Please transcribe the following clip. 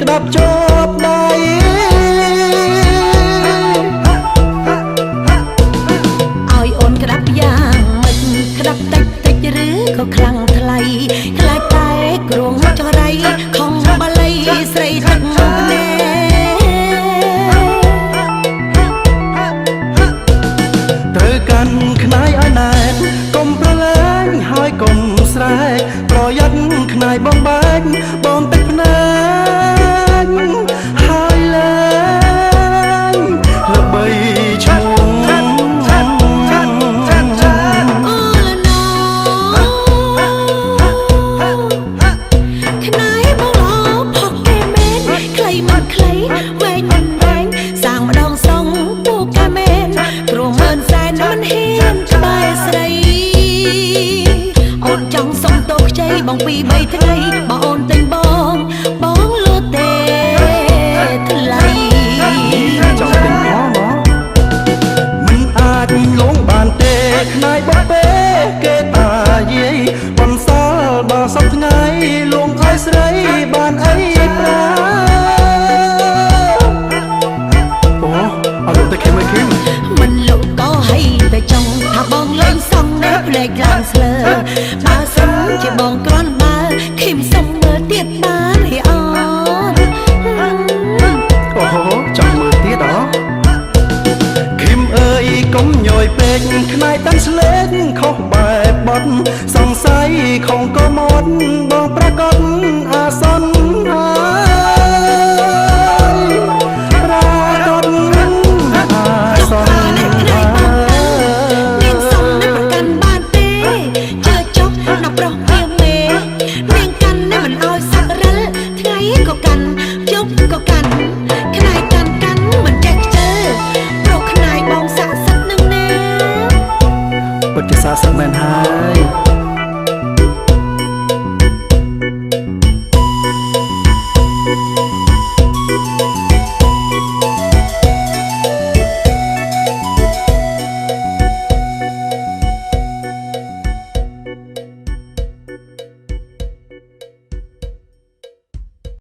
ក្តាប់ជប់ដៃឲ្យអូនក្តាប់យ៉ាងមិនក្តាប់តិចតិចឬក៏ខ្លាំងថ្លៃខ្លាចតែគ្រងចរៃខំបល័យស្រីទឹកណែត្រូវកាន់ខ្នាយឲ្យណែនកុំប្រឡែងហើយកុំស្រែកប្រយ័ត្នខ្នាយបងបែកបងទឹកភ្នែកហើយលែងល្បីឈ្មោះបងពី3ថ្ងៃបងអូនទិញបងលក់ទេថ្លៃចង់ទិញផងមិនអាចលងបានទេខ្នាយបងពេគេតាយាយបំសល់បើសពថ្ងៃលងឲ្យស្រីបានអីប្រាអូអត់ទៅគេមិនគេមិនលក់ក៏ឲ្យតែចង់ថាបងលេងសងនៅភ្នែកឡើងស្លើបើសិនជាបងគ្រាន់បើឃីមសុំមើលទៀតបានទេអត់អូចង់មើលទៀតអឃីមអើយកុំញយពេកខ្នាយតាំងស្លេកខុសបែបបត់សង្ស័យខំក៏មត់បងប្រកាសអាសន្នហើយប្រកាសអាសន្ននាងសុំនៅប្រកាន់បានទេជឿចុះដល់ប្រុសវាមេនាងកាន់នៅមិនឲ្យសក់រិលថ្ងៃក៏កាន់យប់ក៏កាន់ខ្នាយកាន់មិនចេះខ្ជិលព្រោះខ្នាយបងស័ក្តិសិទ្ធនឹងណាពិតជាស័ក្តិសិទ្ធមែនហើយ